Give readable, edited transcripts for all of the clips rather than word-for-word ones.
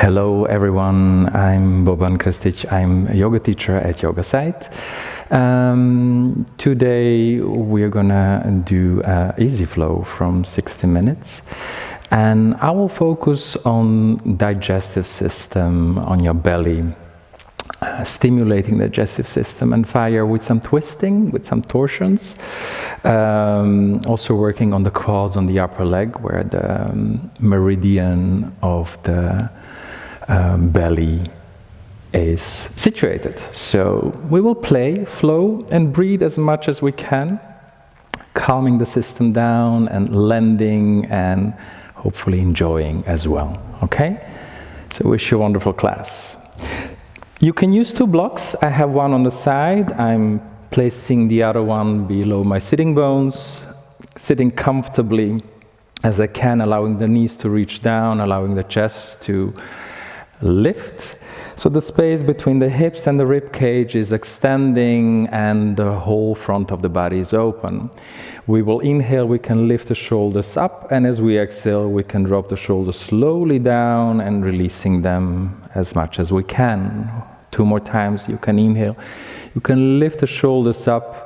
Hello everyone, I'm Boban Krstic. I'm a yoga teacher at Yoga Site. Today we're gonna do Easy Flow from 60 minutes, and I will focus on digestive system, on your belly, stimulating the digestive system and fire with some twisting, with some torsions. Also working on the quads on the upper leg where the meridian of the belly is situated. So we will play, flow, and breathe as much as we can, calming the system down and lending and hopefully enjoying as well. Okay? So wish you a wonderful class. You can use two blocks. I have one on the side. I'm placing the other one below my sitting bones, sitting comfortably as I can, allowing the knees to reach down, allowing the chest to lift. So the space between the hips and the ribcage is extending and the whole front of the body is open. We will inhale, we can lift the shoulders up, and as we exhale, we can drop the shoulders slowly down and releasing them as much as we can. Two more times, you can inhale. You can lift the shoulders up.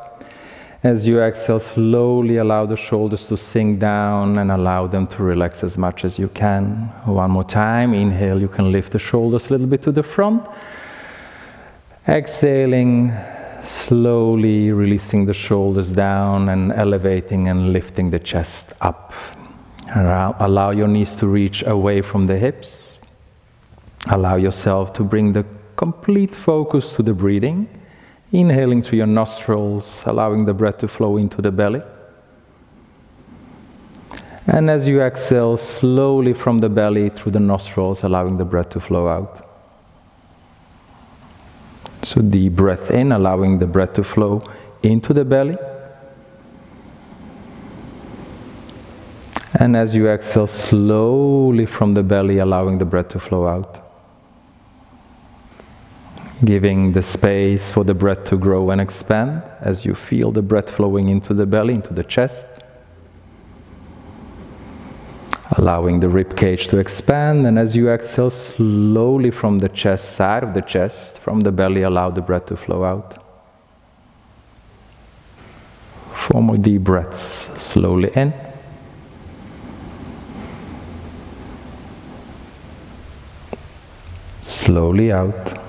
As you exhale, slowly allow the shoulders to sink down and allow them to relax as much as you can. One more time, inhale, you can lift the shoulders a little bit to the front. Exhaling, slowly releasing the shoulders down and elevating and lifting the chest up. Allow your knees to reach away from the hips. Allow yourself to bring the complete focus to the breathing. Inhaling through your nostrils, allowing the breath to flow into the belly. And as you exhale, slowly from the belly through the nostrils, allowing the breath to flow out. So deep breath in, allowing the breath to flow into the belly. And as you exhale, slowly from the belly, allowing the breath to flow out. Giving the space for the breath to grow and expand as you feel the breath flowing into the belly, into the chest. Allowing the ribcage to expand, and as you exhale, slowly from the chest, side of the chest, from the belly, allow the breath to flow out. 4 more deep breaths, slowly in. Slowly out.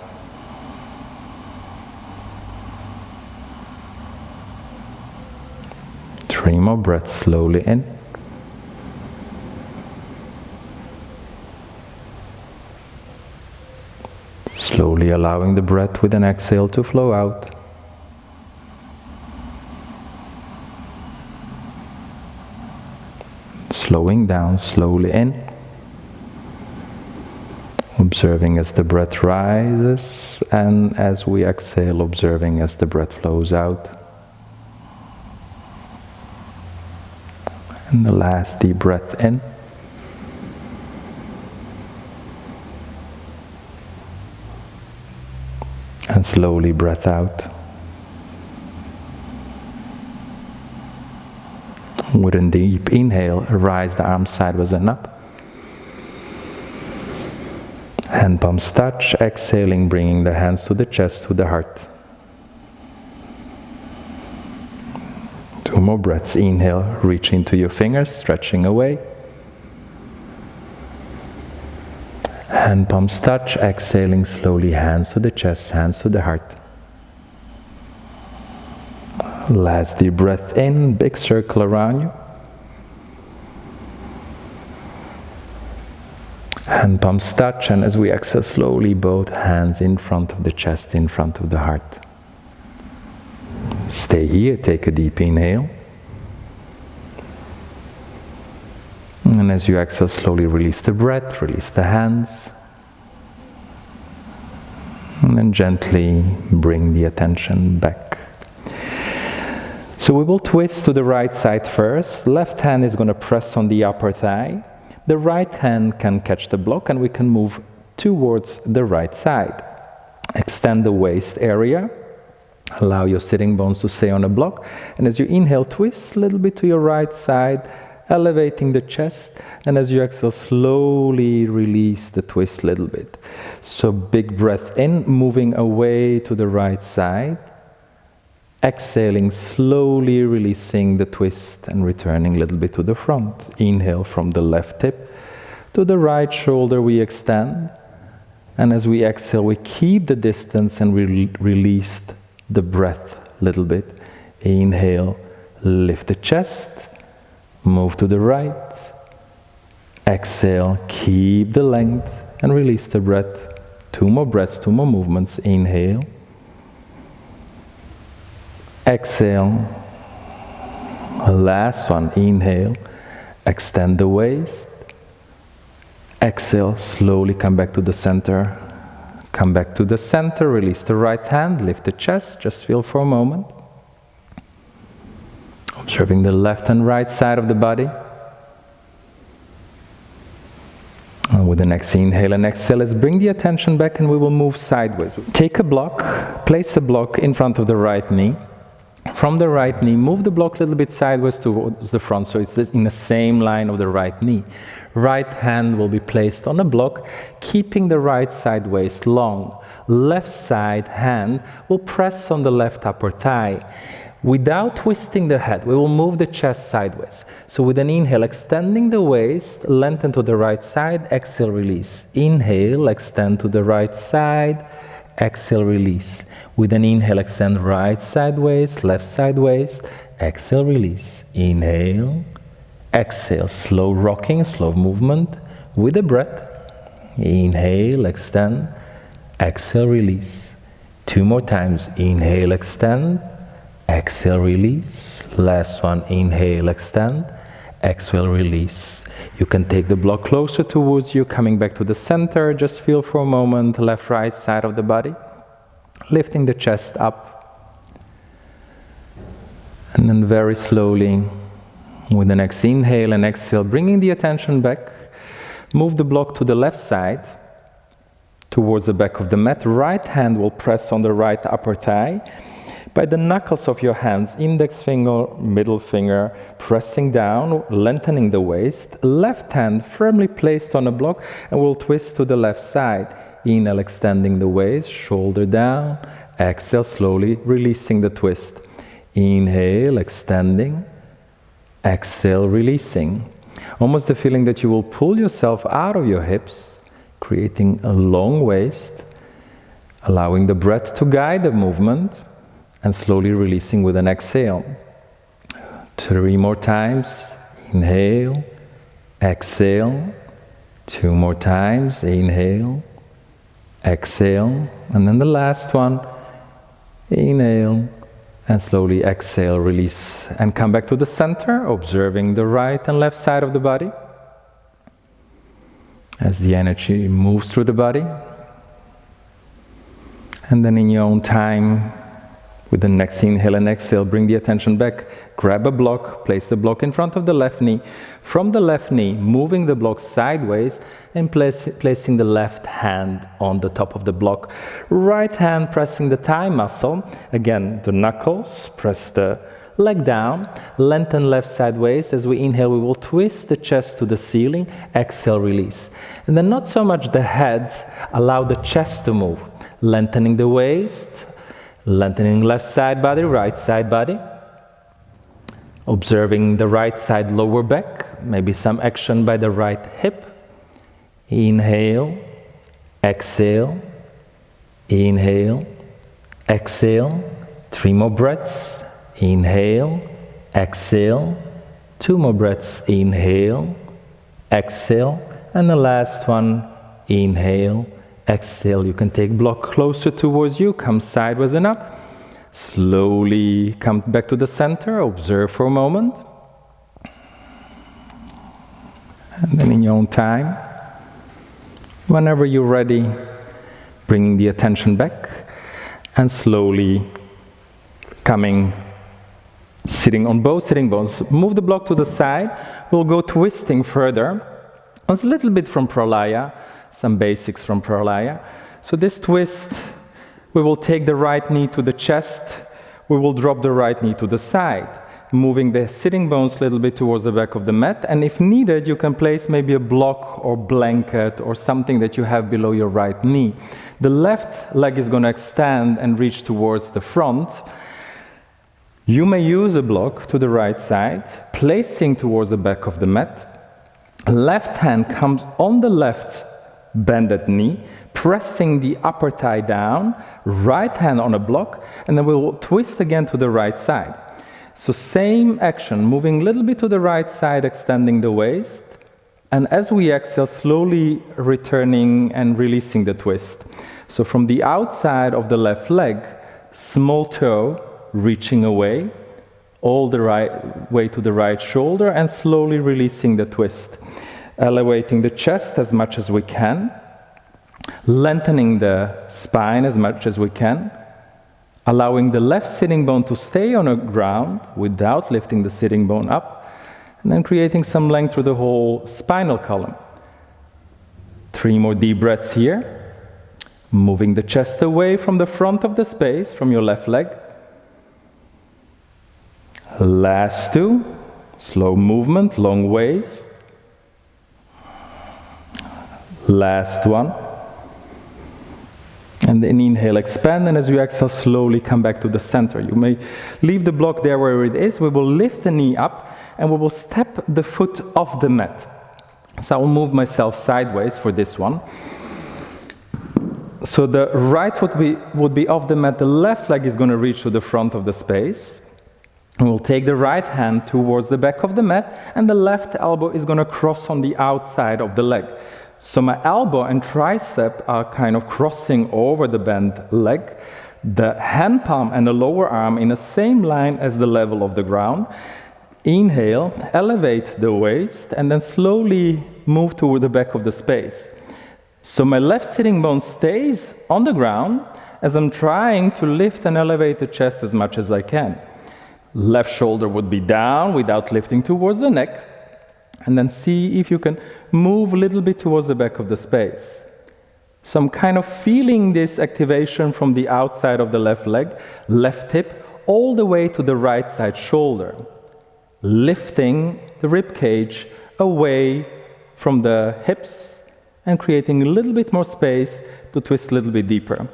3 more breaths, slowly in. Slowly allowing the breath with an exhale to flow out. Slowing down, slowly in. Observing as the breath rises, and as we exhale, observing as the breath flows out. And the last deep breath in. And slowly breath out. With a deep inhale, rise the arms sideways and up. Hand palms touch, exhaling, bringing the hands to the chest, to the heart. 2 more breaths, inhale, reach into your fingers, stretching away. Hand palms touch, exhaling slowly, hands to the chest, hands to the heart. Last deep breath in, big circle around you. Hand palms touch, and as we exhale slowly, both hands in front of the chest, in front of the heart. Stay here, take a deep inhale. And as you exhale, slowly release the breath, release the hands. And then gently bring the attention back. So we will twist to the right side first. Left hand is going to press on the upper thigh. The right hand can catch the block and we can move towards the right side. Extend the waist area. Allow your sitting bones to stay on a block. And as you inhale, twist a little bit to your right side elevating the chest, and as you exhale, slowly release the twist a little bit. So big breath in, moving away to the right side. Exhaling, slowly releasing the twist and returning a little bit to the front. Inhale from the left hip to the right shoulder, we extend. And as we exhale, we keep the distance and we release the breath a little bit. Inhale, lift the chest, move to the right. Exhale, keep the length and release the breath. 2 more breaths, 2 more movements. Inhale. Exhale. Last one. Inhale. Extend the waist. Exhale, slowly come back to the center. Come back to the center, release the right hand, lift the chest, just feel for a moment. Observing the left and right side of the body. And with the next inhale and exhale, let's bring the attention back and we will move sideways. Take a block, place a block in front of the right knee. From the right knee, move the block a little bit sideways towards the front, so it's in the same line of the right knee. Right hand will be placed on a block, keeping the right side waist long. Left side hand will press on the left upper thigh. Without twisting the head, we will move the chest sideways. So with an inhale, extending the waist, lengthen to the right side, exhale, release. Inhale, extend to the right side, exhale, release. With an inhale, extend right side waist, left side waist, exhale, release. Inhale, exhale, slow rocking, slow movement with a breath. Inhale, extend, exhale, release. 2 more times. Inhale, extend, exhale, release. Last one. Inhale, extend, exhale, release. You can take the block closer towards you, coming back to the center. Just feel for a moment, left, right side of the body. Lifting the chest up. And then very slowly, with the next inhale and exhale, bringing the attention back, move the block to the left side, towards the back of the mat. Right hand will press on the right upper thigh. By the knuckles of your hands, index finger, middle finger, pressing down, lengthening the waist. Left hand firmly placed on a block and will twist to the left side. Inhale, extending the waist, shoulder down. Exhale, slowly releasing the twist. Inhale, extending. Exhale, releasing. Almost the feeling that you will pull yourself out of your hips, creating a long waist, allowing the breath to guide the movement, and slowly releasing with an exhale. 3 more times. Inhale, exhale. 2 more times. Inhale, exhale. And then the last one. Inhale, and slowly exhale, release, and come back to the center, observing the right and left side of the body. As the energy moves through the body. And then in your own time, with the next inhale and exhale, bring the attention back. Grab a block, place the block in front of the left knee. From the left knee, moving the block sideways and placing the left hand on the top of the block. Right hand pressing the thigh muscle. Again, the knuckles, press the leg down. Lengthen left side waist. As we inhale, we will twist the chest to the ceiling. Exhale, release. And then not so much the head, allow the chest to move. Lengthening the waist. Lengthening left side body, right side body. Observing the right side lower back, maybe some action by the right hip. Inhale, exhale, inhale, exhale. 3 more breaths. Inhale, exhale. 2 more breaths. Inhale, exhale. And the last one, inhale, exhale. You can take block closer towards you, come sideways and up. Slowly come back to the center, observe for a moment. And then in your own time, whenever you're ready, bringing the attention back and slowly sitting on both sitting bones. Move the block to the side. We'll go twisting further. It's a little bit from Pralaya, some basics from Pralaya. So this twist, we will take the right knee to the chest. We will drop the right knee to the side. moving the sitting bones a little bit towards the back of the mat. And if needed, you can place maybe a block or blanket or something that you have below your right knee. The left leg is going to extend and reach towards the front. You may use a block to the right side, placing towards the back of the mat. Left hand comes on the left bended knee, pressing the upper thigh down, right hand on a block, and then we'll twist again to the right side. So same action, moving a little bit to the right side, extending the waist, and as we exhale, slowly returning and releasing the twist. So from the outside of the left leg, small toe reaching away, all the right way to the right shoulder, and slowly releasing the twist. Elevating the chest as much as we can, lengthening the spine as much as we can, allowing the left sitting bone to stay on the ground without lifting the sitting bone up, and then creating some length through the whole spinal column. 3 more deep breaths here, moving the chest away from the front of the space, from your left leg. Last 2, slow movement, long waist. Last 1. And then inhale, expand, and as you exhale, slowly come back to the center. You may leave the block there where it is. We will lift the knee up, and we will step the foot off the mat. So I will move myself sideways for this one. So the right foot would be off the mat. The left leg is going to reach to the front of the space. And we'll take the right hand towards the back of the mat, and the left elbow is going to cross on the outside of the leg. So my elbow and tricep are kind of crossing over the bent leg. The hand palm and the lower arm in the same line as the level of the ground. Inhale, elevate the waist, and then slowly move toward the back of the space. So my left sitting bone stays on the ground as I'm trying to lift and elevate the chest as much as I can. Left shoulder would be down without lifting towards the neck. And then see if you can move a little bit towards the back of the space. So I'm kind of feeling this activation from the outside of the left leg, left hip, all the way to the right side shoulder. Lifting the ribcage away from the hips and creating a little bit more space to twist a little bit deeper.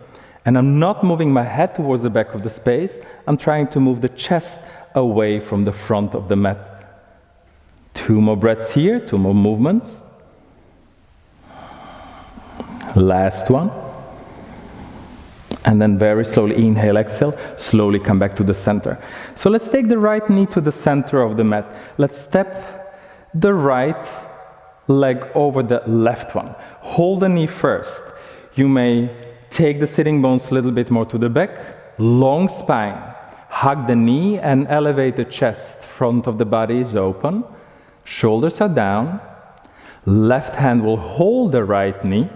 And I'm not moving my head towards the back of the space. I'm trying to move the chest away from the front of the mat. 2 more breaths here, 2 more movements. Last one. And then very slowly inhale, exhale, slowly come back to the center. So let's take the right knee to the center of the mat. Let's step the right leg over the left one. Hold the knee first. You may take the sitting bones a little bit more to the back, long spine. Hug the knee and elevate the chest. Front of the body is open. Shoulders are down. Left hand will hold the right knee.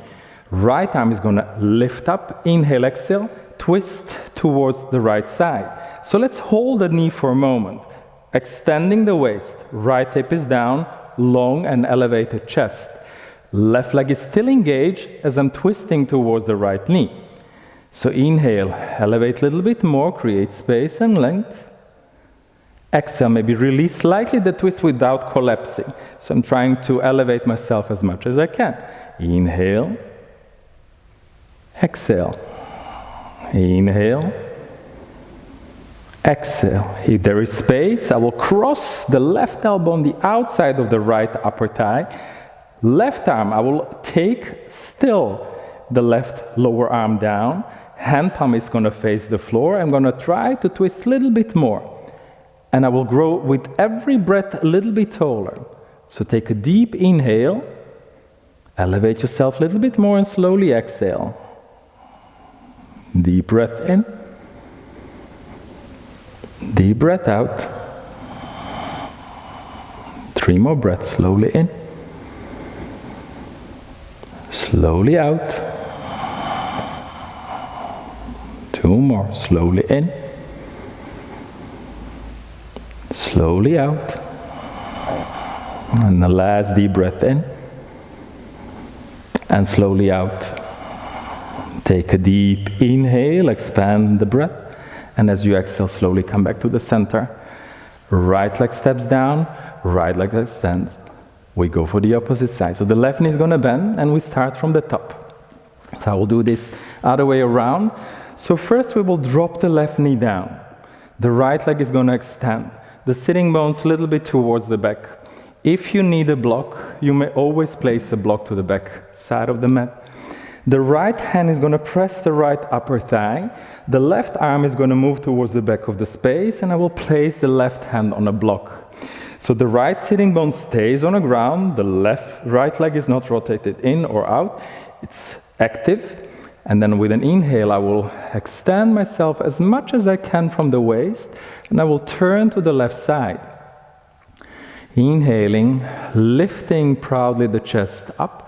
Right arm is going to lift up. Inhale, exhale, twist towards the right side. So let's hold the knee for a moment. Extending the waist. Right hip is down, long and elevated chest. Left leg is still engaged as I'm twisting towards the right knee. So inhale, elevate a little bit more, create space and length. Exhale, maybe release slightly the twist without collapsing. So I'm trying to elevate myself as much as I can. Inhale. Exhale. Inhale. Exhale. If there is space, I will cross the left elbow on the outside of the right upper thigh. Left arm, I will take still the left lower arm down. Hand palm is going to face the floor. I'm going to try to twist a little bit more. And I will grow with every breath a little bit taller. So take a deep inhale. Elevate yourself a little bit more and slowly exhale. Deep breath in. Deep breath out. 3 more breaths, slowly in. Slowly out. 2 more, slowly in. Slowly out. And the last deep breath in. And slowly out. Take a deep inhale, expand the breath. And as you exhale, slowly come back to the center. Right leg steps down, right leg extends. We go for the opposite side. So the left knee is going to bend, and we start from the top. So I will do this other way around. So first we will drop the left knee down. The right leg is going to extend. The sitting bones a little bit towards the back. If you need a block, you may always place a block to the back side of the mat. The right hand is going to press the right upper thigh. The left arm is going to move towards the back of the space, and I will place the left hand on a block. So the right sitting bone stays on the ground. The right leg is not rotated in or out. It's active. And then with an inhale, I will extend myself as much as I can from the waist, and I will turn to the left side. Inhaling, lifting proudly the chest up.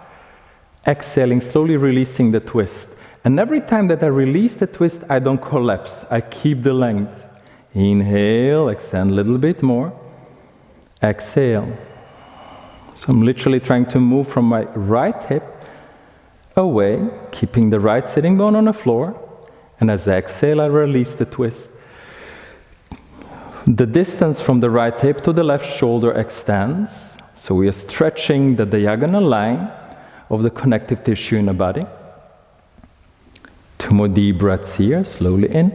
Exhaling, slowly releasing the twist. And every time that I release the twist, I don't collapse. I keep the length. Inhale, extend a little bit more. Exhale. So I'm literally trying to move from my right hip away, keeping the right sitting bone on the floor. And as I exhale, I release the twist. The distance from the right hip to the left shoulder extends. So we are stretching the diagonal line of the connective tissue in the body. 2 more deep breaths here, slowly in,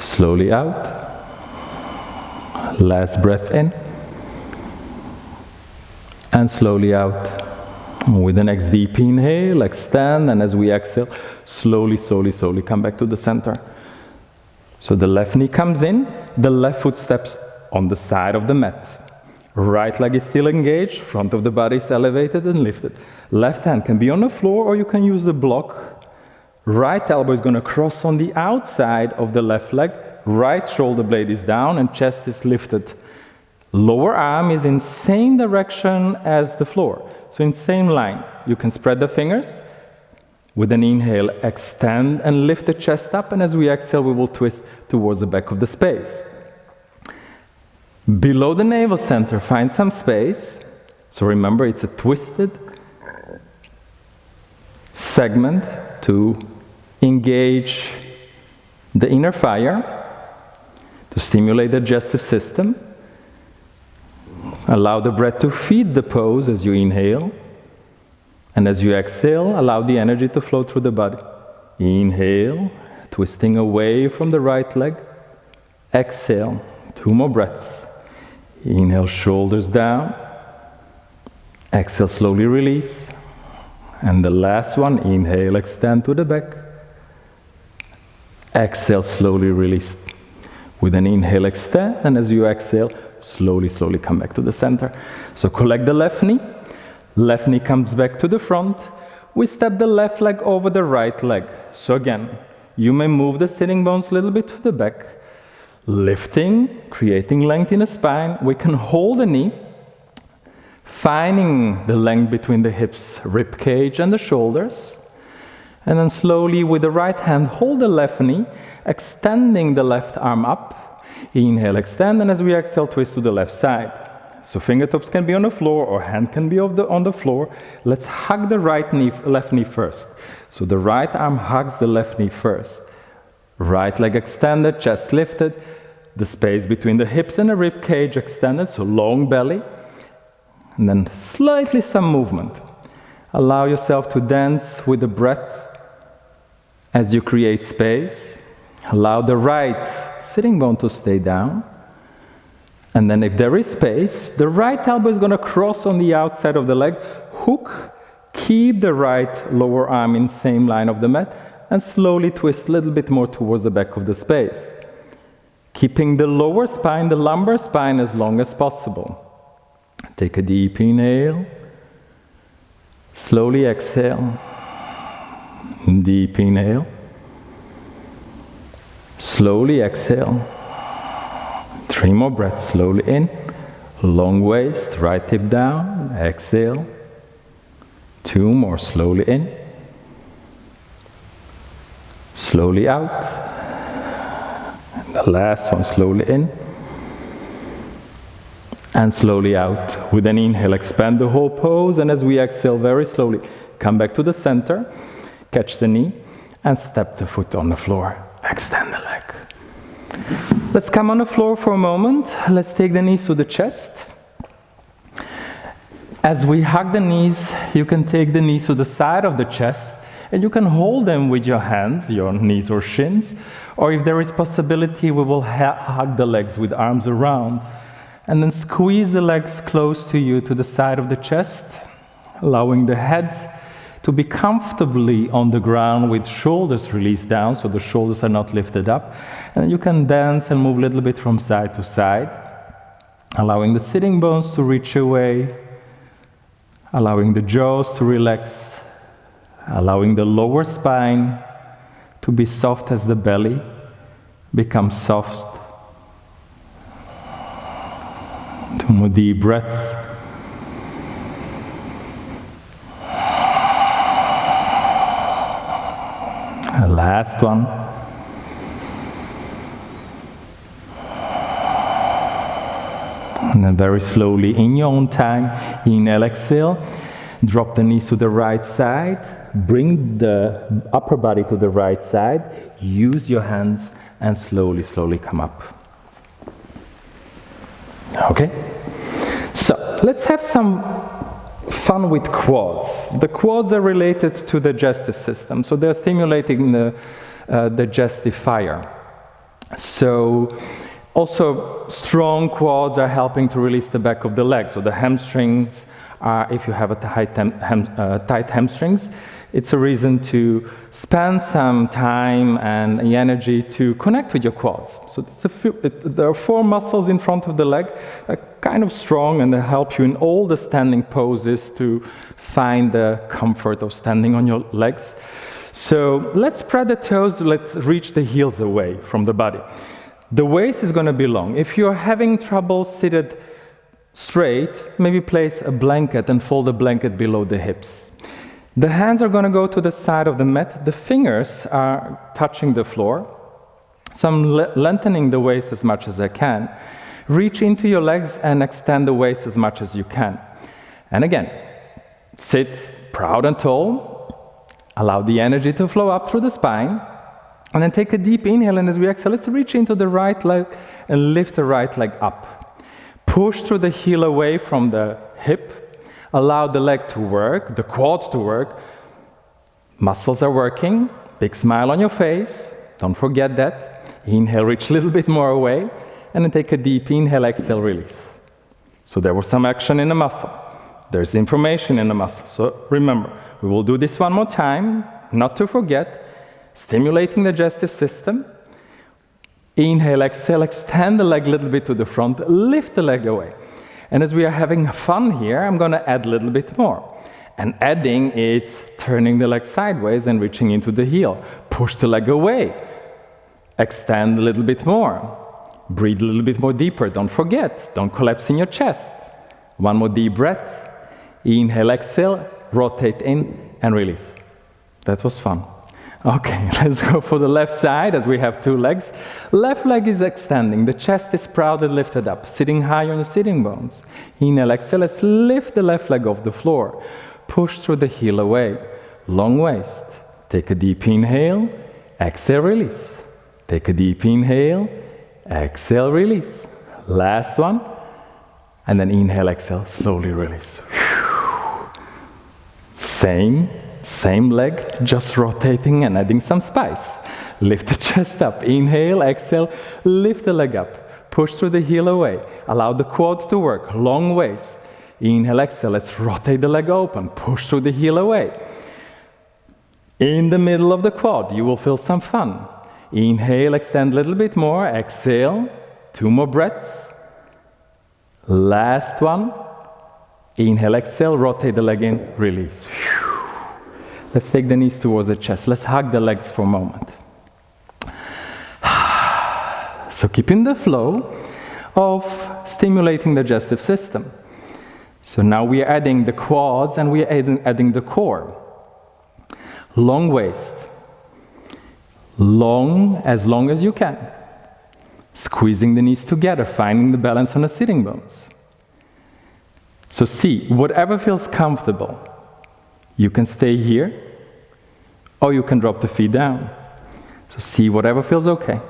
slowly out. Last breath in, and slowly out. With the next deep inhale, extend, and as we exhale, slowly, slowly, slowly come back to the center. So the left knee comes in, the left foot steps on the side of the mat. Right leg is still engaged, front of the body is elevated and lifted. Left hand can be on the floor, or you can use the block. Right elbow is going to cross on the outside of the left leg. Right shoulder blade is down and chest is lifted. Lower arm is in same direction as the floor. So in same line. You can spread the fingers. With an inhale, extend and lift the chest up, and as we exhale, we will twist towards the back of the space. Below the navel center, find some space. So remember, it's a twisted segment to engage the inner fire, to stimulate the digestive system. Allow the breath to feed the pose as you inhale. And as you exhale, allow the energy to flow through the body. Inhale, twisting away from the right leg. Exhale, 2 more breaths. Inhale, shoulders down. Exhale, slowly release. And the last one, inhale, extend to the back. Exhale, slowly release. With an inhale, extend, and as you exhale, slowly, slowly come back to the center. So collect the left knee. Left knee comes back to the front. We step the left leg over the right leg. So again, you may move the sitting bones a little bit to the back. Lifting, creating length in the spine. We can hold the knee, finding the length between the hips, ribcage, and the shoulders. And then slowly with the right hand, hold the left knee, extending the left arm up. Inhale, extend, and as we exhale, twist to the left side. So fingertips can be on the floor, or hand can be on the floor. Let's hug the left knee first. So the right arm hugs the left knee first. Right leg extended, chest lifted. The space between the hips and the rib cage extended, so long belly. And then slightly some movement. Allow yourself to dance with the breath as you create space. Allow the right sitting bone to stay down. And then if there is space, the right elbow is going to cross on the outside of the leg, hook, keep the right lower arm in same line of the mat, and slowly twist a little bit more towards the back of the space. Keeping the lower spine, the lumbar spine, as long as possible. Take a deep inhale. Slowly exhale. Deep inhale. Slowly exhale. 3 more breaths, slowly in. Long waist, right hip down. Exhale. 2 more, slowly in. Slowly out. And the last one, slowly in. And slowly out. With an inhale, expand the whole pose, and as we exhale, very slowly, come back to the center, catch the knee, and step the foot on the floor. Extend the leg. Let's come on the floor for a moment. Let's take the knees to the chest. As we hug the knees, you can take the knees to the side of the chest, and you can hold them with your hands, your knees or shins, or if there is possibility, we will hug the legs with arms around, and then squeeze the legs close to you to the side of the chest, allowing the head to be comfortably on the ground with shoulders released down, so the shoulders are not lifted up. And you can dance and move a little bit from side to side, allowing the sitting bones to reach away, allowing the jaws to relax, allowing the lower spine to be soft as the belly becomes soft. 2 more deep breaths. Last one. And then very slowly, in your own time, inhale, exhale, drop the knees to the right side, bring the upper body to the right side, use your hands, and slowly, slowly come up. Okay? So, let's have some fun with quads. The quads are related to the digestive system, so they're stimulating the digestive fire. So also strong quads are helping to release the back of the leg. So the hamstrings are, if you have a tight hamstrings, it's a reason to spend some time and energy to connect with your quads. So there are 4 muscles in front of the leg that are kind of strong, and they help you in all the standing poses to find the comfort of standing on your legs. So let's spread the toes, let's reach the heels away from the body. The waist is going to be long. If you're having trouble seated straight, maybe place a blanket and fold the blanket below the hips. The hands are going to go to the side of the mat. The fingers are touching the floor. So I'm lengthening the waist as much as I can. Reach into your legs and extend the waist as much as you can. And again, sit proud and tall. Allow the energy to flow up through the spine. And then take a deep inhale, and as we exhale, let's reach into the right leg and lift the right leg up. Push through the heel away from the hip. Allow the leg to work, the quad to work. Muscles are working. Big smile on your face. Don't forget that. Inhale, reach a little bit more away. And then take a deep inhale, exhale, release. So there was some action in the muscle. There's information in the muscle. So remember, we will do this one more time, not to forget. Stimulating the digestive system. Inhale, exhale, extend the leg a little bit to the front, lift the leg away. And as we are having fun here, I'm going to add a little bit more. And adding, it's turning the leg sideways and reaching into the heel. Push the leg away. Extend a little bit more. Breathe a little bit more deeper. Don't forget, don't collapse in your chest. 1 more deep breath. Inhale, exhale, rotate in and release. That was fun. Okay, let's go for the left side as we have 2 legs. Left leg is extending. The chest is proudly lifted up, sitting high on your sitting bones. Inhale, exhale, let's lift the left leg off the floor. Push through the heel away. Long waist. Take a deep inhale, exhale, release. Take a deep inhale, exhale, release. Last one. And then inhale, exhale, slowly release. Same leg, just rotating and adding some spice. Lift the chest up. Inhale, exhale, lift the leg up. Push through the heel away. Allow the quad to work. Long waist. Inhale, exhale, let's rotate the leg open. Push through the heel away. In the middle of the quad, you will feel some fun. Inhale, extend a little bit more. Exhale, 2 more breaths. Last one. Inhale, exhale, rotate the leg in, release. Let's take the knees towards the chest. Let's hug the legs for a moment. So keeping the flow of stimulating the digestive system. So now we are adding the quads and we are adding the core. Long waist. As long as you can. Squeezing the knees together, finding the balance on the sitting bones. So see, whatever feels comfortable. You can stay here, or you can drop the feet down. So see whatever feels okay.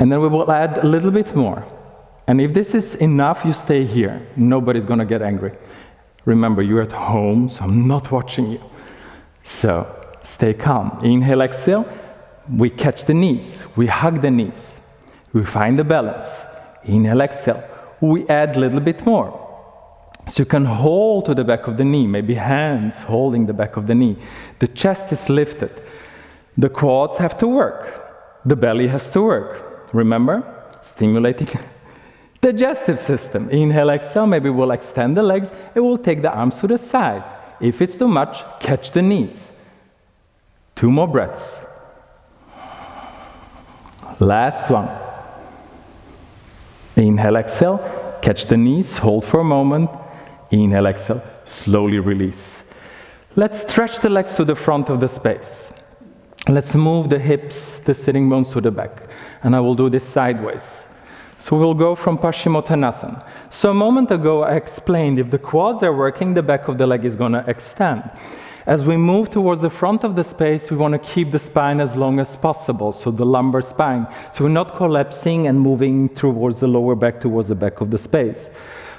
And then we will add a little bit more. And if this is enough, you stay here. Nobody's going to get angry. Remember, you're at home, so I'm not watching you. So stay calm. Inhale, exhale. We catch the knees. We hug the knees. We find the balance. Inhale, exhale. We add a little bit more. So you can hold to the back of the knee, maybe hands holding the back of the knee. The chest is lifted. The quads have to work. The belly has to work. Remember, stimulating digestive system. Inhale, exhale, maybe we'll extend the legs and we'll take the arms to the side. If it's too much, catch the knees. 2 more breaths. Last one. Inhale, exhale, catch the knees, hold for a moment. Inhale, exhale, slowly release. Let's stretch the legs to the front of the space. Let's move the hips, the sitting bones to the back. And I will do this sideways. So we'll go from Paschimottanasana. So a moment ago I explained if the quads are working, the back of the leg is going to extend. As we move towards the front of the space, we want to keep the spine as long as possible, so the lumbar spine. So we're not collapsing and moving towards the lower back, towards the back of the space.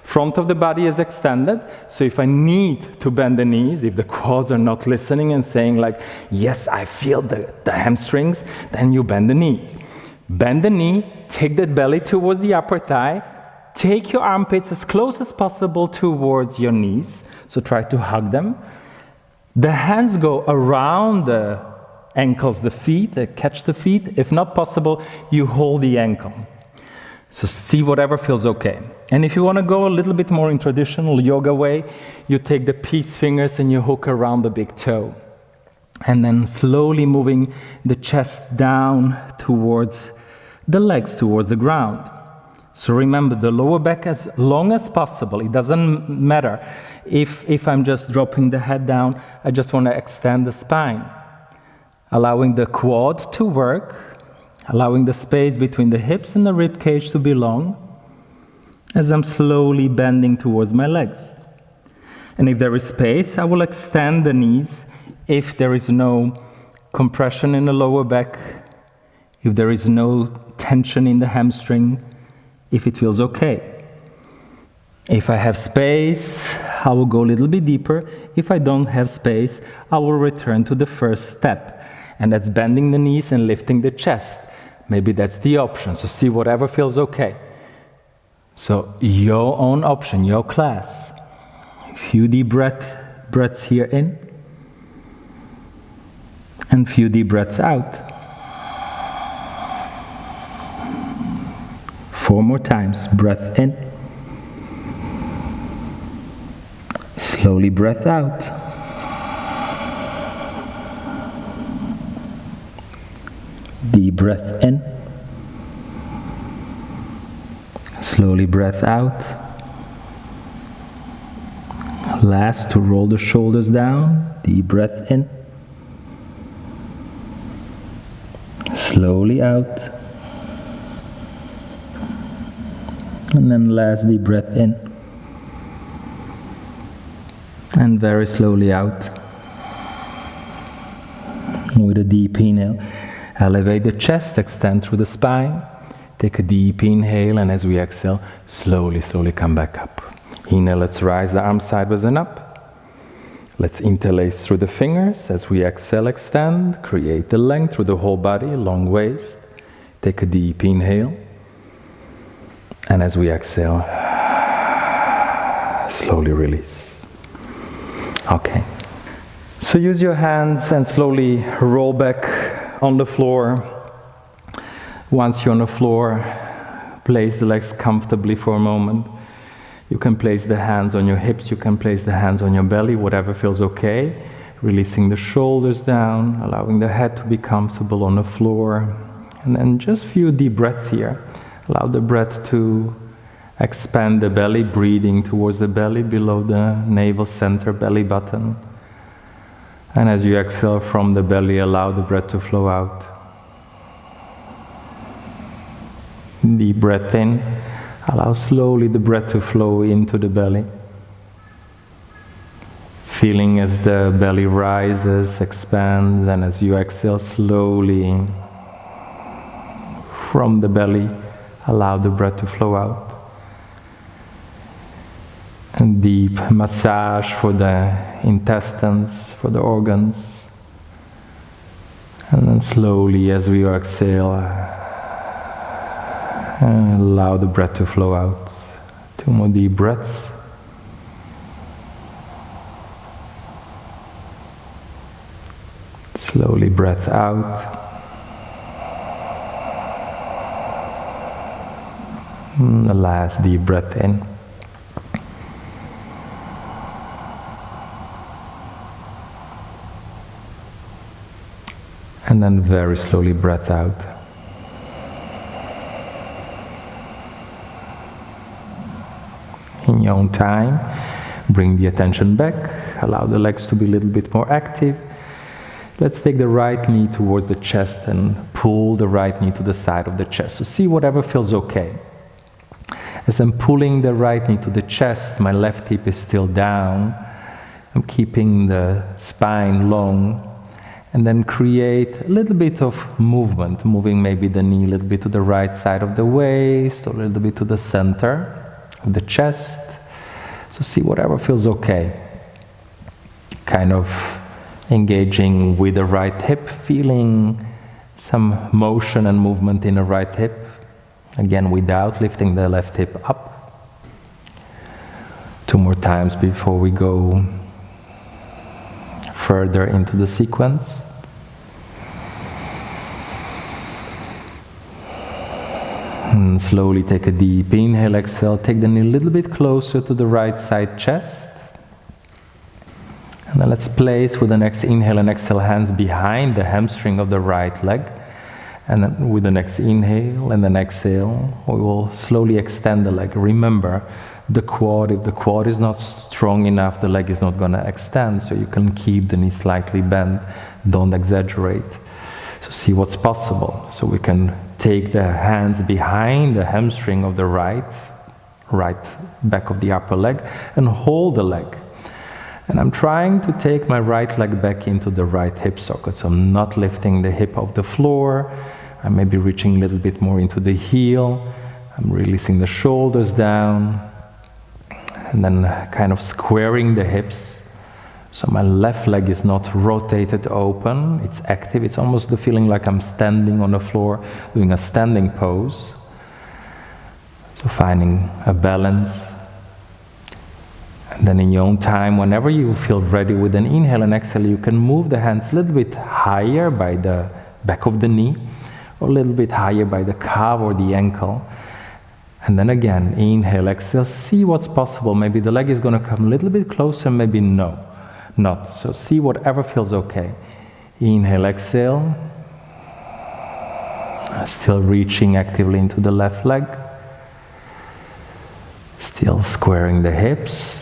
Front of the body is extended, so if I need to bend the knees, if the quads are not listening and saying like, yes, I feel the hamstrings, then you bend the knee. Bend the knee, take the belly towards the upper thigh, take your armpits as close as possible towards your knees, so try to hug them. The hands go around the ankles, the feet, catch the feet. If not possible, you hold the ankle. So see whatever feels okay. And if you want to go a little bit more in traditional yoga way, you take the peace fingers and you hook around the big toe. And then slowly moving the chest down towards the legs, towards the ground. So remember, the lower back as long as possible. It doesn't matter if I'm just dropping the head down. I just want to extend the spine. Allowing the quad to work. Allowing the space between the hips and the ribcage to be long. As I'm slowly bending towards my legs. And if there is space, I will extend the knees. If there is no compression in the lower back. If there is no tension in the hamstring. If it feels okay. If I have space, I will go a little bit deeper. If I don't have space, I will return to the first step. And that's bending the knees and lifting the chest. Maybe that's the option. So see whatever feels okay. So your own option, your class. A few deep breaths here in. And few deep breaths out. 4 more times. Breath in. Slowly breath out. Deep breath in. Slowly breath out. Last, to roll the shoulders down. Deep breath in. Slowly out. And then last deep breath in. And very slowly out. With a deep inhale, elevate the chest, extend through the spine. Take a deep inhale, and as we exhale, slowly come back up. Inhale, let's rise the arms sideways and up. Let's interlace through the fingers. As we exhale, extend. Create the length through the whole body, long waist. Take a deep inhale. And as we exhale, slowly release. Okay. So use your hands and slowly roll back on the floor. Once you're on the floor, place the legs comfortably for a moment. You can place the hands on your hips, you can place the hands on your belly, whatever feels okay. Releasing the shoulders down, allowing the head to be comfortable on the floor. And then just a few deep breaths here. Allow the breath to expand the belly, breathing towards the belly, below the navel center, belly button. And as you exhale from the belly, allow the breath to flow out. Deep breath in. Allow slowly the breath to flow into the belly. Feeling as the belly rises, expands, and as you exhale slowly, from the belly, allow the breath to flow out. And deep massage for the intestines, for the organs. And then slowly, as we exhale, allow the breath to flow out. 2 more deep breaths. Slowly breath out. And the last deep breath in. And then very slowly breath out. In your own time, bring the attention back, allow the legs to be a little bit more active. Let's take the right knee towards the chest and pull the right knee to the side of the chest. So see whatever feels okay. As I'm pulling the right knee to the chest, my left hip is still down. I'm keeping the spine long. And then create a little bit of movement, moving maybe the knee a little bit to the right side of the waist, or a little bit to the center of the chest. So see whatever feels okay. Kind of engaging with the right hip, feeling some motion and movement in the right hip. Again, without lifting the left hip up. 2 more times before we go further into the sequence. And slowly take a deep inhale, exhale, take the knee a little bit closer to the right side chest. And then let's place with the next inhale and exhale hands behind the hamstring of the right leg. And then with the next inhale and then exhale, we will slowly extend the leg. Remember, the quad, if the quad is not strong enough, the leg is not going to extend, so you can keep the knee slightly bent, don't exaggerate. So see what's possible. So we can take the hands behind the hamstring of the right back of the upper leg, and hold the leg. And I'm trying to take my right leg back into the right hip socket, so I'm not lifting the hip off the floor. I may be reaching a little bit more into the heel. I'm releasing the shoulders down, and then kind of squaring the hips. So my left leg is not rotated open, it's active. It's almost the feeling like I'm standing on the floor, doing a standing pose. So finding a balance. And then in your own time, whenever you feel ready with an inhale and exhale, you can move the hands a little bit higher by the back of the knee, or a little bit higher by the calf or the ankle. And then again, inhale, exhale, see what's possible. Maybe the leg is going to come a little bit closer, maybe not. So see whatever feels okay. Inhale, exhale. Still reaching actively into the left leg. Still squaring the hips.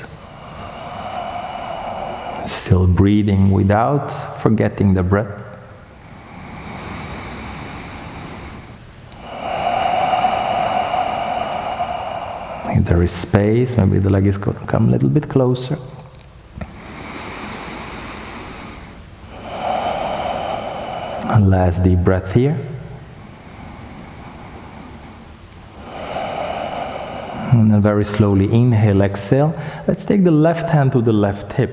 Still breathing without forgetting the breath. If there is space, maybe the leg is going to come a little bit closer. And last deep breath here. And then very slowly inhale, exhale. Let's take the left hand to the left hip.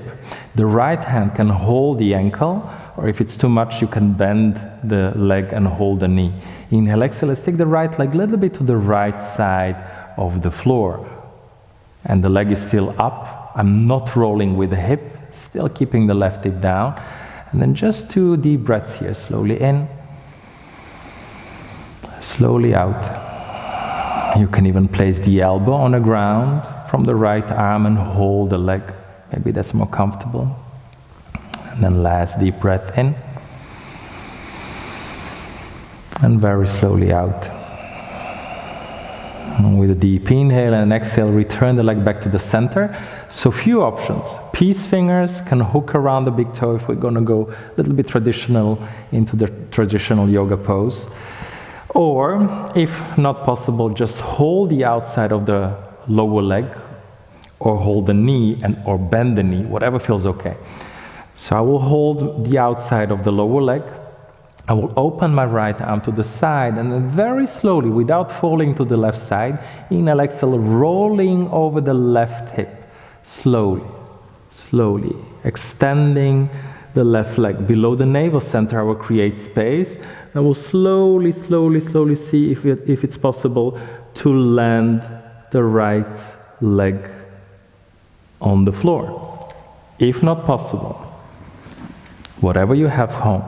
The right hand can hold the ankle, or if it's too much, you can bend the leg and hold the knee. Inhale, exhale. Let's take the right leg a little bit to the right side of the floor. And the leg is still up. I'm not rolling with the hip, still keeping the left hip down. And then just 2 deep breaths here, slowly in, slowly out. You can even place the elbow on the ground from the right arm and hold the leg. Maybe that's more comfortable. And then last deep breath in. And very slowly out. And with a deep inhale and exhale, return the leg back to the center. So few options. Peace fingers can hook around the big toe if we're going to go a little bit traditional into the traditional yoga pose. Or, if not possible, just hold the outside of the lower leg, or hold the knee or bend the knee, whatever feels okay. So I will hold the outside of the lower leg, I will open my right arm to the side and then very slowly, without falling to the left side, inhale, exhale, rolling over the left hip. Slowly, slowly, extending the left leg. Below the navel center, I will create space. I will slowly, slowly, slowly see if it's possible to land the right leg on the floor. If not possible, whatever you have home,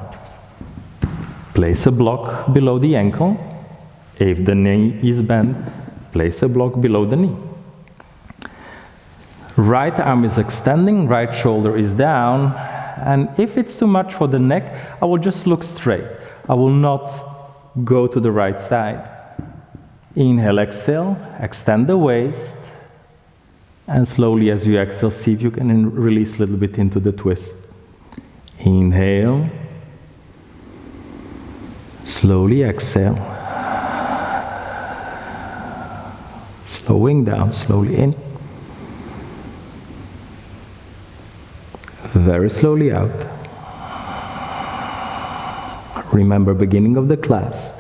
place a block below the ankle. If the knee is bent, place a block below the knee. Right arm is extending, right shoulder is down, and if it's too much for the neck, I will just look straight. I will not go to the right side. Inhale, exhale, extend the waist, and slowly as you exhale, see if you can release a little bit into the twist. Inhale, slowly exhale, slowing down, slowly in, very slowly out. Remember, beginning of the class,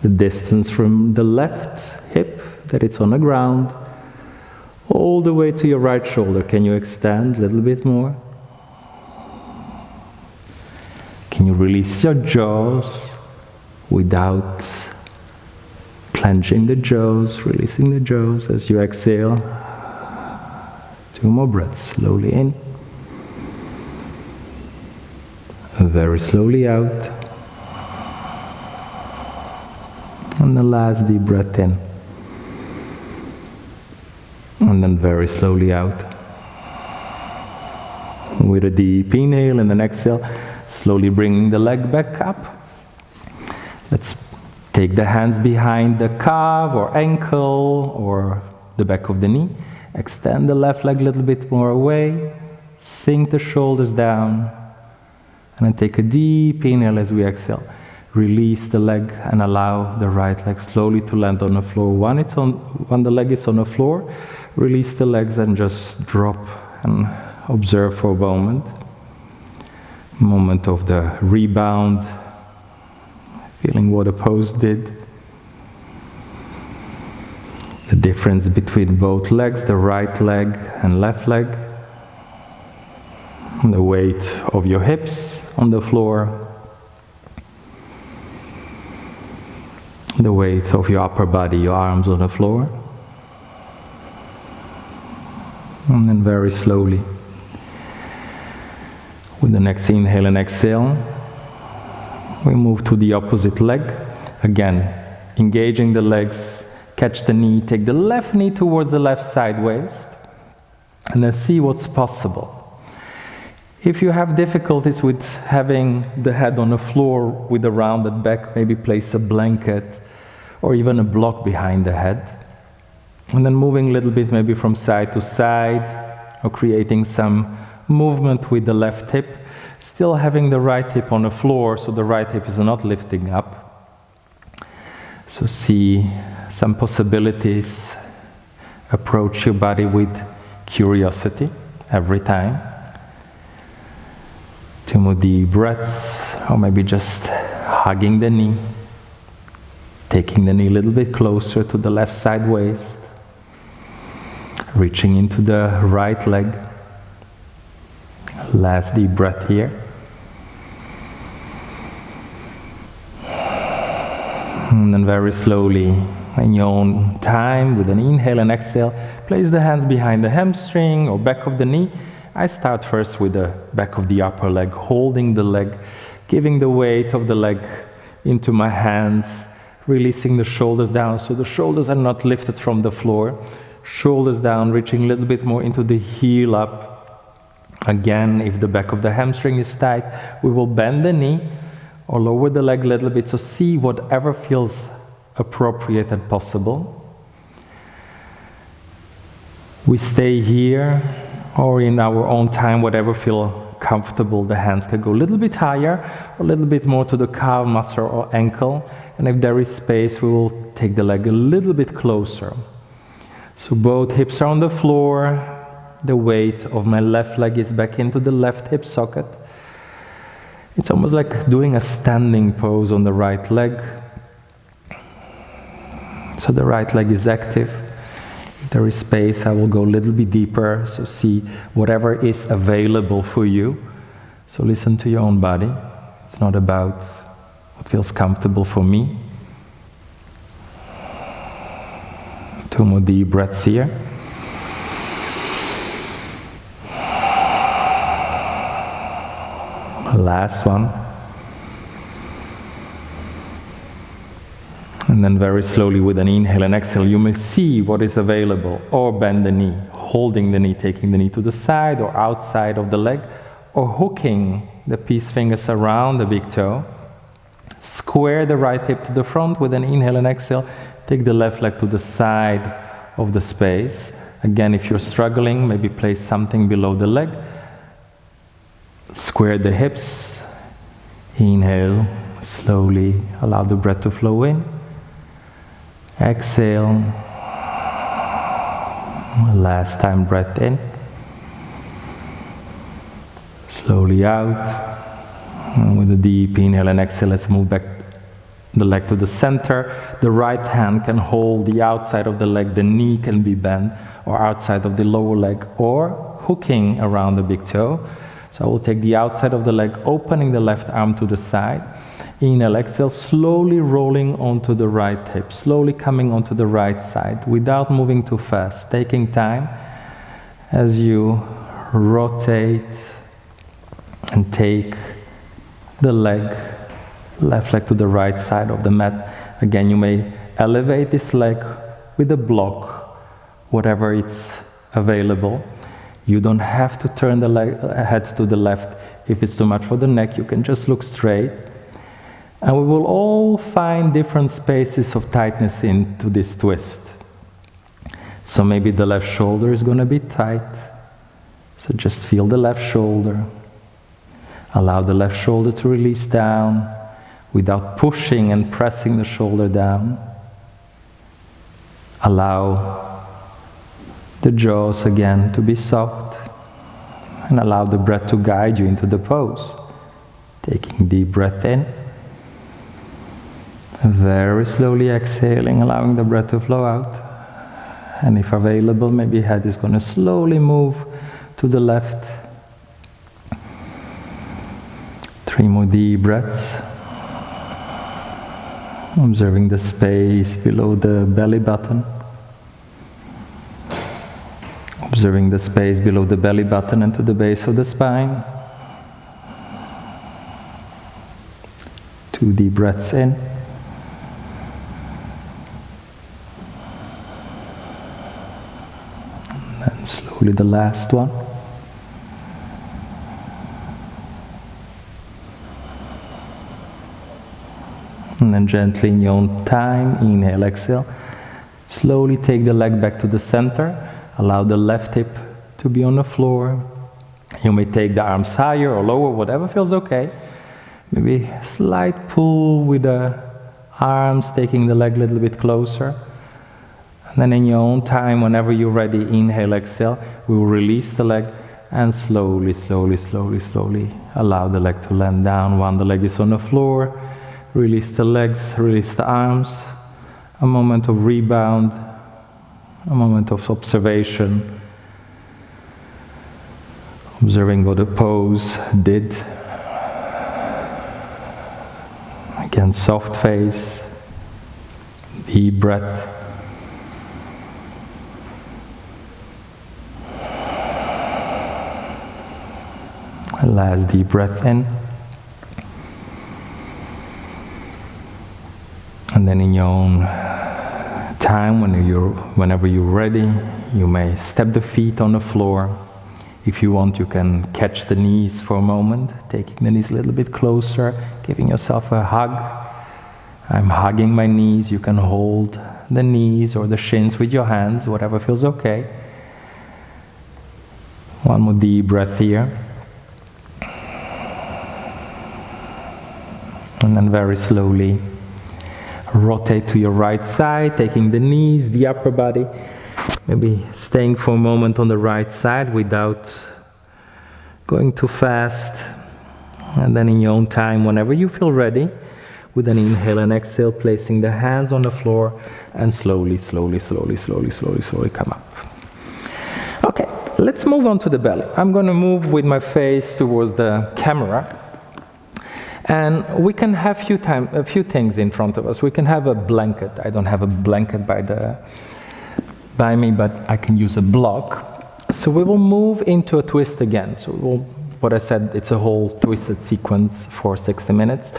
the distance from the left hip, that it's on the ground, all the way to your right shoulder. Can you extend a little bit more? Can you release your jaws without clenching the jaws, releasing the jaws as you exhale? 2 more breaths, slowly in, very slowly out. And the last deep breath in. And then very slowly out. With a deep inhale and an exhale, slowly bringing the leg back up. Let's take the hands behind the calf or ankle or the back of the knee. Extend the left leg a little bit more away. Sink the shoulders down. And then take a deep inhale as we exhale. Release the leg and allow the right leg slowly to land on the floor. When the leg is on the floor, release the legs and just drop and observe for a moment. Moment of the rebound, feeling what the pose did. The difference between both legs, the right leg and left leg. The weight of your hips on the floor. The weight of your upper body, your arms on the floor. And then very slowly, with the next inhale and exhale, we move to the opposite leg. Again, engaging the legs, catch the knee, take the left knee towards the left side waist, and then see what's possible. If you have difficulties with having the head on the floor with a rounded back, maybe place a blanket or even a block behind the head. And then moving a little bit maybe from side to side or creating some movement with the left hip, still having the right hip on the floor so the right hip is not lifting up. So see some possibilities. Approach your body with curiosity every time. 2 more deep breaths, or maybe just hugging the knee, taking the knee a little bit closer to the left side waist, reaching into the right leg. Last deep breath here. And then very slowly, in your own time, with an inhale and exhale, place the hands behind the hamstring or back of the knee. I start first with the back of the upper leg, holding the leg, giving the weight of the leg into my hands, releasing the shoulders down so the shoulders are not lifted from the floor. Shoulders down, reaching a little bit more into the heel up. Again, if the back of the hamstring is tight, we will bend the knee or lower the leg a little bit, so see whatever feels appropriate and possible. We stay here, or in our own time, whatever feel comfortable. The hands can go a little bit higher, or a little bit more to the calf muscle or ankle, and if there is space, we will take the leg a little bit closer. So both hips are on the floor, the weight of my left leg is back into the left hip socket, It's almost like doing a standing pose on the right leg. So the right leg is active. If there is space, I will go a little bit deeper, so see whatever is available for you. So listen to your own body. It's not about what feels comfortable for me. 2 more deep breaths here. Last one. And then very slowly with an inhale and exhale, you may see what is available, or bend the knee, holding the knee, taking the knee to the side or outside of the leg, or hooking the peace fingers around the big toe. Square the right hip to the front with an inhale and exhale. Take the left leg to the side of the space. Again, if you're struggling, maybe place something below the leg. Square the hips. Inhale, slowly allow the breath to flow in. Exhale. Last time, breath in. Slowly out. And with a deep inhale and exhale, let's move back the leg to the center. The right hand can hold the outside of the leg, the knee can be bent, or outside of the lower leg, or hooking around the big toe. So I will take the outside of the leg, opening the left arm to the side. Inhale, exhale, slowly rolling onto the right hip, slowly coming onto the right side, without moving too fast, taking time as you rotate and take the left leg to the right side of the mat. Again, you may elevate this leg with a block, whatever it's available. You don't have to turn the head to the left. If it's too much for the neck, you can just look straight. And we will all find different spaces of tightness into this twist. So maybe the left shoulder is going to be tight. So just feel the left shoulder. Allow the left shoulder to release down without pushing and pressing the shoulder down. Allow the jaws again to be soft, and allow the breath to guide you into the pose. Taking deep breath in, very slowly exhaling, allowing the breath to flow out. And if available, maybe head is going to slowly move to the left. 3 more deep breaths. Observing the space below the belly button. Observing the space below the belly button and to the base of the spine. 2 deep breaths in. And then slowly the last one. And then gently in your own time, inhale, exhale. Slowly take the leg back to the center. Allow the left hip to be on the floor. You may take the arms higher or lower, whatever feels okay. Maybe slight pull with the arms, taking the leg a little bit closer. And then in your own time, whenever you're ready, inhale, exhale. We will release the leg and slowly, slowly, slowly, slowly allow the leg to land down while the leg is on the floor. Release the legs, release the arms. A moment of rebound, a moment of observation. Observing what the pose did. Again, soft face, deep breath. Last deep breath in. And then in your own time, whenever you're ready, you may step the feet on the floor. If you want, you can catch the knees for a moment, taking the knees a little bit closer, giving yourself a hug. I'm hugging my knees. You can hold the knees or the shins with your hands, whatever feels okay. 1 more deep breath here. And then very slowly rotate to your right side, taking the knees, the upper body, maybe staying for a moment on the right side without going too fast. And then in your own time, whenever you feel ready, with an inhale and exhale, placing the hands on the floor and slowly, slowly, slowly, slowly, slowly, slowly come up. Okay, let's move on to the belly. I'm going to move with my face towards the camera. And we can have a few things in front of us. We can have a blanket. I don't have a blanket by me, but I can use a block. So we will move into a twist again. So what I said, it's a whole twisted sequence for 60 minutes.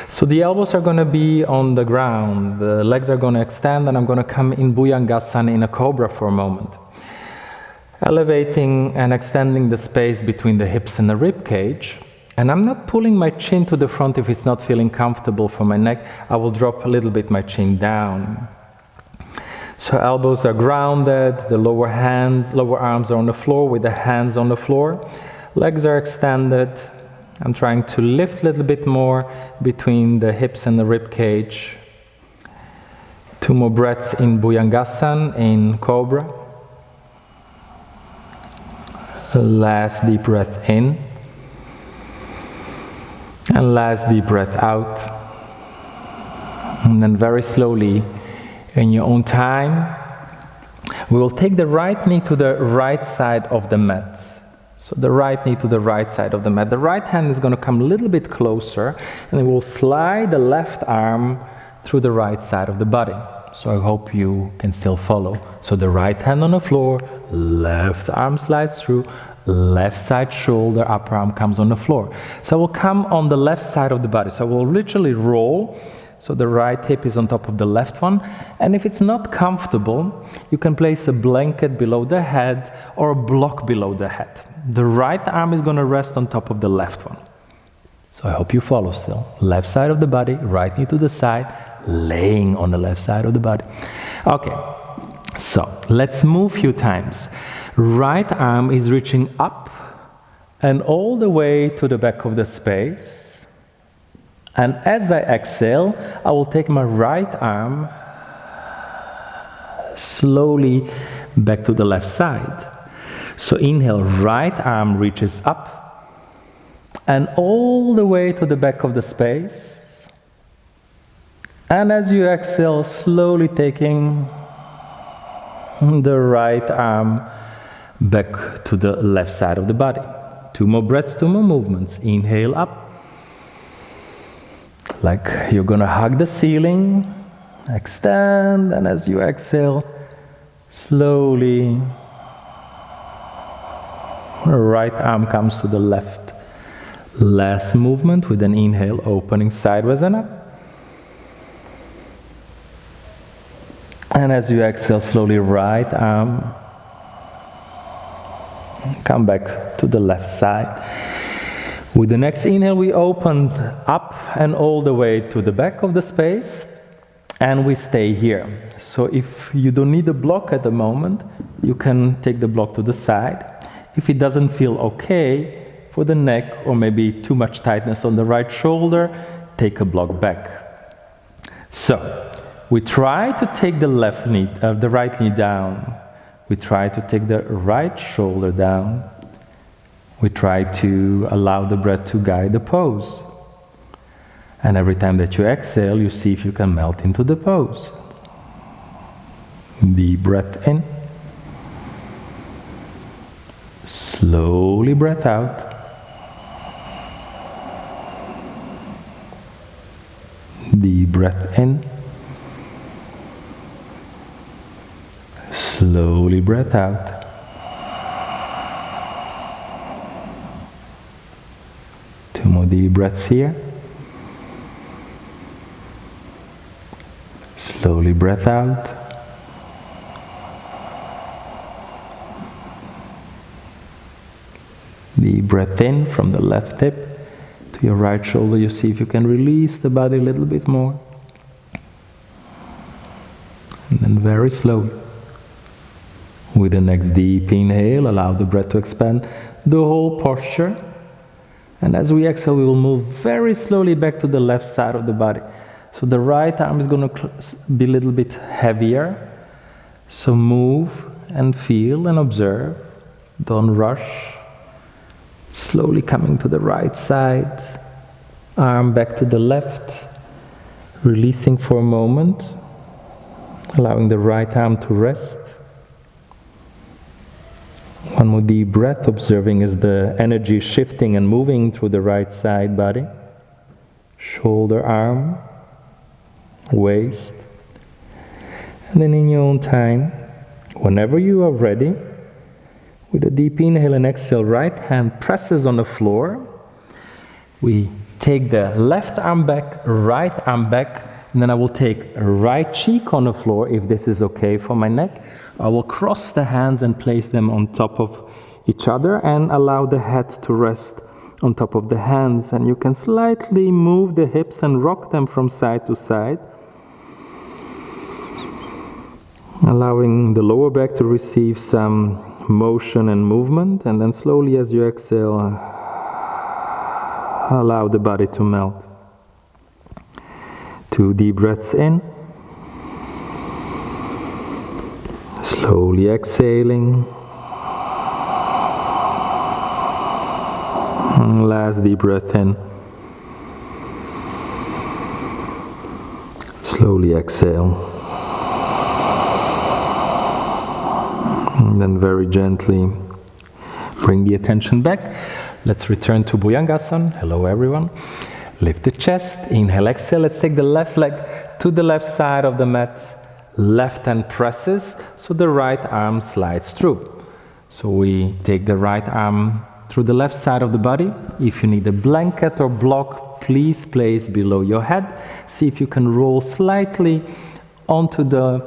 So the elbows are going to be on the ground, the legs are going to extend, and I'm going to come in Bhujangasana in a cobra for a moment. Elevating and extending the space between the hips and the rib cage. And I'm not pulling my chin to the front if it's not feeling comfortable for my neck. I will drop a little bit my chin down. So elbows are grounded, the lower arms are on the floor with the hands on the floor. Legs are extended. I'm trying to lift a little bit more between the hips and the rib cage. 2 more breaths in Bhujangasana, in Cobra. Last deep breath in. And last deep breath out. And then very slowly, in your own time, we will take the right knee to the right side of the mat. So the right knee to the right side of the mat. The right hand is going to come a little bit closer, and it will slide the left arm through the right side of the body. So I hope you can still follow. So the right hand on the floor, left arm slides through, left side shoulder, upper arm comes on the floor. So I will come on the left side of the body. So I will literally roll. So the right hip is on top of the left one. And if it's not comfortable, you can place a blanket below the head or a block below the head. The right arm is going to rest on top of the left one. So I hope you follow still. Left side of the body, right knee to the side, laying on the left side of the body. Okay, so let's move a few times. Right arm is reaching up and all the way to the back of the space. And as I exhale, I will take my right arm slowly back to the left side. So inhale, right arm reaches up and all the way to the back of the space. And as you exhale, slowly taking the right arm back to the left side of the body. 2 more breaths, 2 more movements. Inhale up, like you're gonna hug the ceiling. Extend, and as you exhale, slowly, right arm comes to the left. Last movement with an inhale, opening sideways and up. And as you exhale, slowly right arm come back to the left side. With the next inhale, we open up and all the way to the back of the space, and we stay here. So if you don't need a block at the moment, you can take the block to the side. If it doesn't feel okay for the neck, or maybe too much tightness on the right shoulder, take a block back. So we try to take the right knee down. We try to take the right shoulder down. We try to allow the breath to guide the pose. And every time that you exhale, you see if you can melt into the pose. Deep breath in. Slowly breath out. Deep breath in. Slowly breath out. Two more deep breaths here. Slowly breath out. Deep breath in from the left hip to your right shoulder. You see if you can release the body a little bit more. And then very slowly, with the next deep inhale, allow the breath to expand the whole posture. And as we exhale, we will move very slowly back to the left side of the body. So the right arm is going to be a little bit heavier. So move and feel and observe. Don't rush. Slowly coming to the right side, arm back to the left, releasing for a moment, allowing the right arm to rest. One more deep breath, observing as the energy shifting and moving through the right side body, shoulder, arm, waist. And then in your own time, whenever you are ready, with a deep inhale and exhale, right hand presses on the floor. We take the left arm back, right arm back, and then I will take a right cheek on the floor, if this is okay for my neck. I will cross the hands and place them on top of each other and allow the head to rest on top of the hands. And you can slightly move the hips and rock them from side to side, allowing the lower back to receive some motion and movement. And then slowly as you exhale, allow the body to melt. 2 deep breaths in. Slowly exhaling. And last deep breath in. Slowly exhale. And then very gently bring the attention back. Let's return to Bhujangasana. Hello everyone. Lift the chest, inhale, exhale. Let's take the left leg to the left side of the mat. Left hand presses, so the right arm slides through. So we take the right arm through the left side of the body. If you need a blanket or block, please place below your head. See if you can roll slightly onto the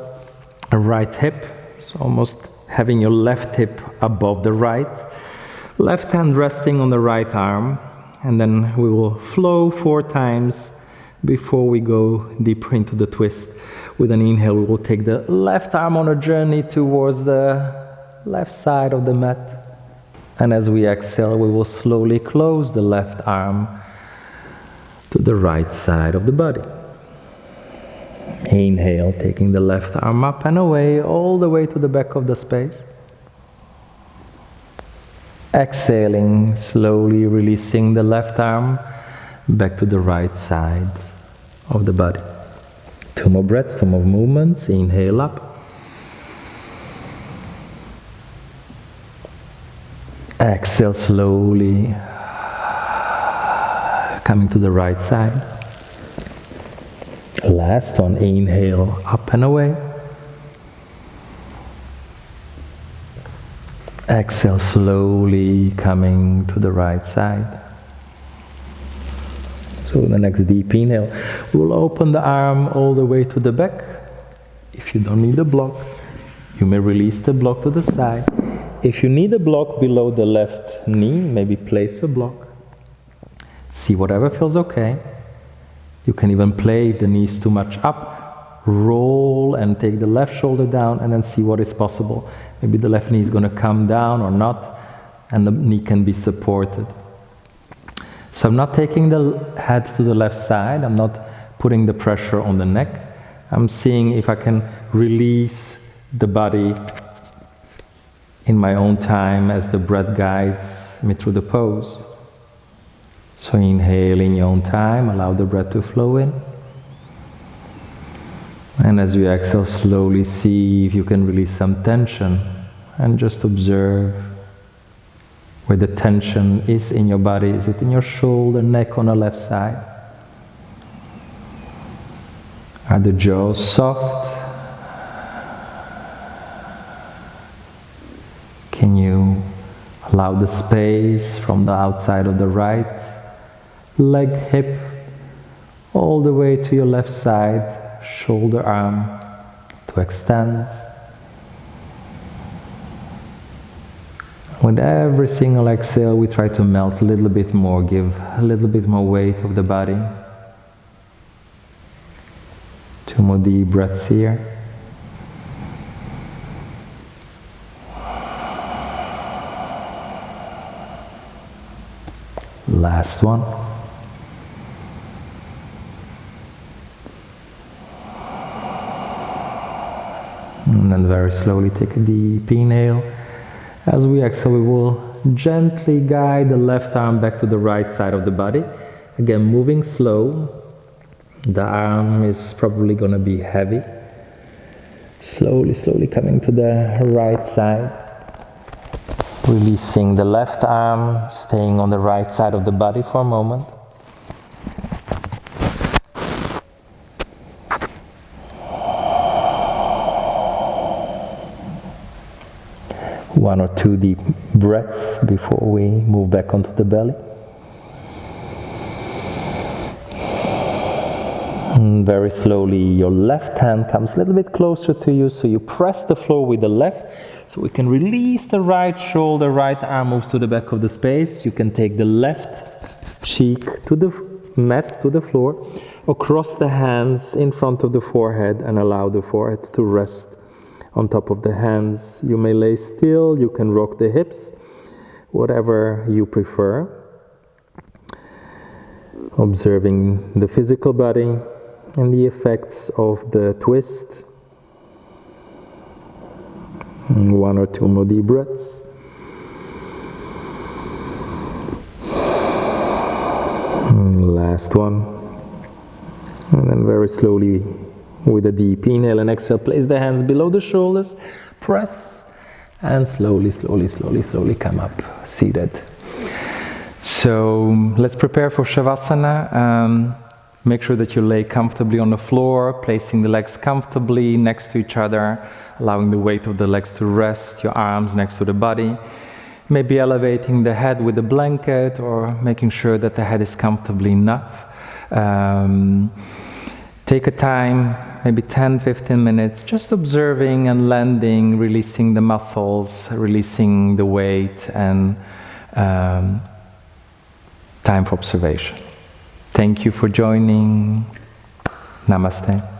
right hip, so almost having your left hip above the right. Left hand resting on the right arm. And then we will flow 4 times before we go deeper into the twist. With an inhale, we will take the left arm on a journey towards the left side of the mat. And as we exhale, we will slowly close the left arm to the right side of the body. Inhale, taking the left arm up and away, all the way to the back of the space. Exhaling, slowly releasing the left arm back to the right side of the body. 2 more breaths, 2 more movements. Inhale up. Exhale slowly, coming to the right side. Last one, inhale up and away. Exhale slowly, coming to the right side. So the next deep inhale, we'll open the arm all the way to the back. If you don't need a block, you may release the block to the side. If you need a block below the left knee, maybe place a block. See whatever feels okay. You can even play if the knee is too much up. Roll and take the left shoulder down and then see what is possible. Maybe the left knee is going to come down or not, and the knee can be supported. So I'm not taking the head to the left side, I'm not putting the pressure on the neck. I'm seeing if I can release the body in my own time as the breath guides me through the pose. So inhale in your own time, allow the breath to flow in. And as you exhale, slowly see if you can release some tension and just observe where the tension is in your body. Is it in your shoulder, neck on the left side? Are the jaws soft? Can you allow the space from the outside of the right leg, hip, all the way to your left side, shoulder, arm to extend? With every single exhale, we try to melt a little bit more, give a little bit more weight of the body. 2 more deep breaths here. Last one. And then very slowly take a deep inhale. As we exhale, we will gently guide the left arm back to the right side of the body. Again, moving slow. The arm is probably going to be heavy. Slowly, slowly coming to the right side. Releasing the left arm, staying on the right side of the body for a moment. One or two deep breaths before we move back onto the belly. And very slowly your left hand comes a little bit closer to you, so you press the floor with the left, so we can release the right shoulder, right arm moves to the back of the space. You can take the left cheek to the mat, to the floor, across the hands in front of the forehead, and allow the forehead to rest on top of the hands. You may lay still, you can rock the hips, whatever you prefer. Observing the physical body and the effects of the twist. And one or two more deep breaths. And last one. And then very slowly, with a deep inhale and exhale, place the hands below the shoulders, press, and slowly, slowly, slowly, slowly come up, seated. So let's prepare for Shavasana. Make sure that you lay comfortably on the floor, placing the legs comfortably next to each other, allowing the weight of the legs to rest, your arms next to the body. Maybe elevating the head with a blanket, or making sure that the head is comfortably enough. Take a time, maybe 10-15 minutes, just observing and landing, releasing the muscles, releasing the weight, and time for observation. Thank you for joining. Namaste.